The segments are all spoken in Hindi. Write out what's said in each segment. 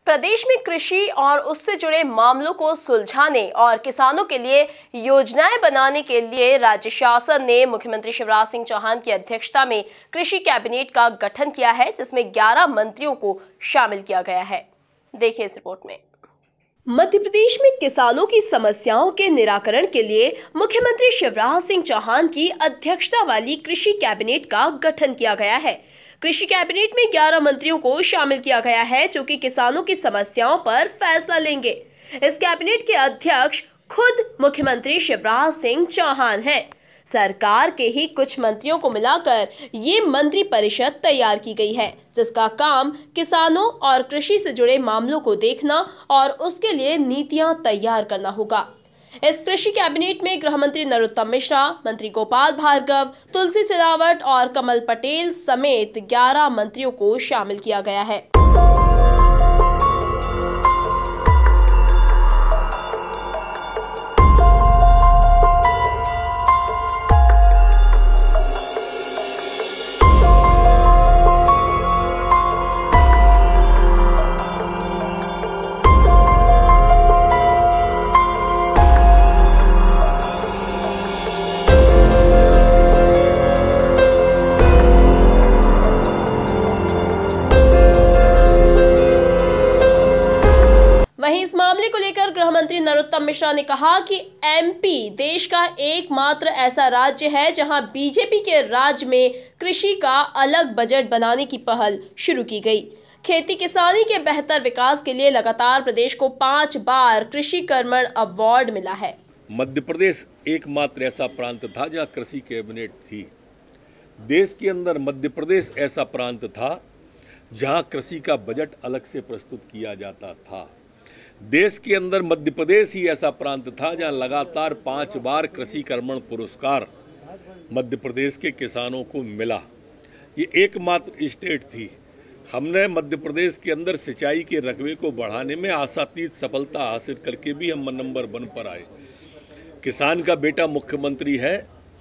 प्रदेश में कृषि और उससे जुड़े मामलों को सुलझाने और किसानों के लिए योजनाएं बनाने के लिए राज्य शासन ने मुख्यमंत्री शिवराज सिंह चौहान की अध्यक्षता में कृषि कैबिनेट का गठन किया है, जिसमें 11 मंत्रियों को शामिल किया गया है। देखिए इस रिपोर्ट में। मध्य प्रदेश में किसानों की समस्याओं के निराकरण के लिए मुख्यमंत्री शिवराज सिंह चौहान की अध्यक्षता वाली कृषि कैबिनेट का गठन किया गया है। कृषि कैबिनेट में 11 मंत्रियों को शामिल किया गया है, जो कि किसानों की समस्याओं पर फैसला लेंगे। इस कैबिनेट के अध्यक्ष खुद मुख्यमंत्री शिवराज सिंह चौहान हैं। सरकार के ही कुछ मंत्रियों को मिलाकर ये मंत्री परिषद तैयार की गई है, जिसका काम किसानों और कृषि से जुड़े मामलों को देखना और उसके लिए नीतियां तैयार करना होगा। इस कृषि कैबिनेट में गृह मंत्री नरोत्तम मिश्रा, मंत्री गोपाल भार्गव, तुलसी सिलावट और कमल पटेल समेत 11 मंत्रियों को शामिल किया गया है। वहीं इस मामले को लेकर गृह मंत्री नरोत्तम मिश्रा ने कहा कि एमपी देश का एकमात्र ऐसा राज्य है जहां बीजेपी के राज में कृषि का अलग बजट बनाने की पहल शुरू की गई। खेती किसानी के बेहतर विकास के लिए लगातार प्रदेश को 5 बार कृषि कर्मण अवार्ड मिला है। मध्य प्रदेश एकमात्र ऐसा प्रांत था जहां कृषि कैबिनेट थी। देश के अंदर मध्य प्रदेश ऐसा प्रांत था जहां कृषि का बजट अलग से प्रस्तुत किया जाता था। देश के अंदर मध्य प्रदेश ही ऐसा प्रांत था जहां लगातार 5 बार कृषि कर्मण पुरस्कार मध्य प्रदेश के किसानों को मिला। ये एकमात्र स्टेट थी। हमने मध्य प्रदेश के अंदर सिंचाई के रकबे को बढ़ाने में आशातीत सफलता हासिल करके भी हम नंबर 1 पर आए। किसान का बेटा मुख्यमंत्री है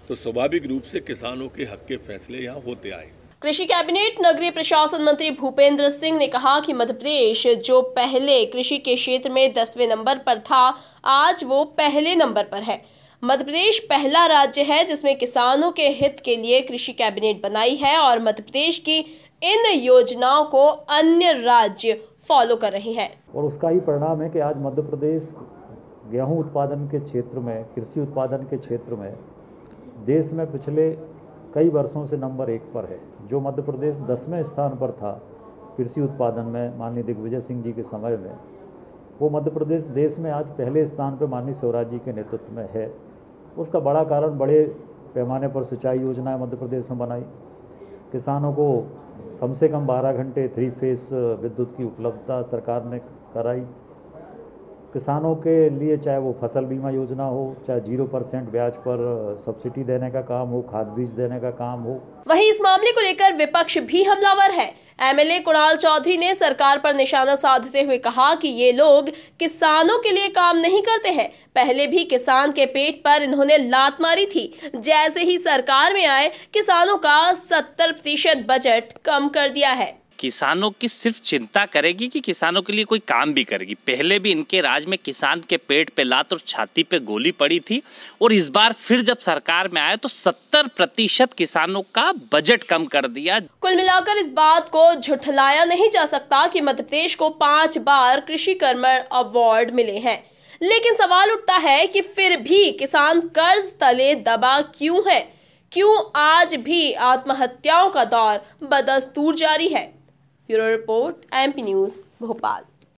तो स्वाभाविक रूप से किसानों के हक के फैसले यहाँ होते आए। कृषि कैबिनेट नगरीय प्रशासन मंत्री भूपेंद्र सिंह ने कहा कि मध्य प्रदेश जो पहले कृषि के क्षेत्र में 10वें नंबर पर था, आज वो पहले नंबर पर है। मध्य प्रदेश पहला राज्य है जिसमें किसानों के हित के लिए कृषि कैबिनेट बनाई है और मध्य प्रदेश की इन योजनाओं को अन्य राज्य फॉलो कर रहे हैं। और उसका ही परिणाम है कि आज मध्य प्रदेश गेहूं उत्पादन के क्षेत्र में, कृषि उत्पादन के क्षेत्र में देश में पिछले कई वर्षों से नंबर 1 पर है। जो मध्य प्रदेश 10वें स्थान पर था कृषि उत्पादन में माननीय दिग्विजय सिंह जी के समय में, वो मध्य प्रदेश देश में आज पहले स्थान पर माननीय शिवराज जी के नेतृत्व में है। उसका बड़ा कारण बड़े पैमाने पर सिंचाई योजनाएं मध्य प्रदेश में बनाई, किसानों को कम से कम 12 घंटे 3 फेस विद्युत की उपलब्धता सरकार ने कराई। किसानों के लिए चाहे वो फसल बीमा योजना हो, चाहे 0% ब्याज पर सब्सिडी देने का काम हो, खाद बीज देने का काम हो। वहीं इस मामले को लेकर विपक्ष भी हमलावर है। एमएलए कुणाल चौधरी ने सरकार पर निशाना साधते हुए कहा कि ये लोग किसानों के लिए काम नहीं करते हैं। पहले भी किसान के पेट पर इन्होंने लात मारी थी। जैसे ही सरकार में आए, किसानों का 70% बजट कम कर दिया है। किसानों की सिर्फ चिंता करेगी कि किसानों के लिए कोई काम भी करेगी। पहले भी इनके राज में किसान के पेट पे लात और छाती पे गोली पड़ी थी, और इस बार फिर जब सरकार में आए तो 70% किसानों का बजट कम कर दिया। कुल मिलाकर इस बात को झुठलाया नहीं जा सकता कि मध्य प्रदेश को 5 बार कृषि कर्मण अवार्ड मिले हैं, लेकिन सवाल उठता है कि फिर भी किसान कर्ज तले दबा क्यों है? क्यों आज भी आत्महत्याओं का दौर बदस्तूर जारी है? Bureau report, MP news, Bhopal.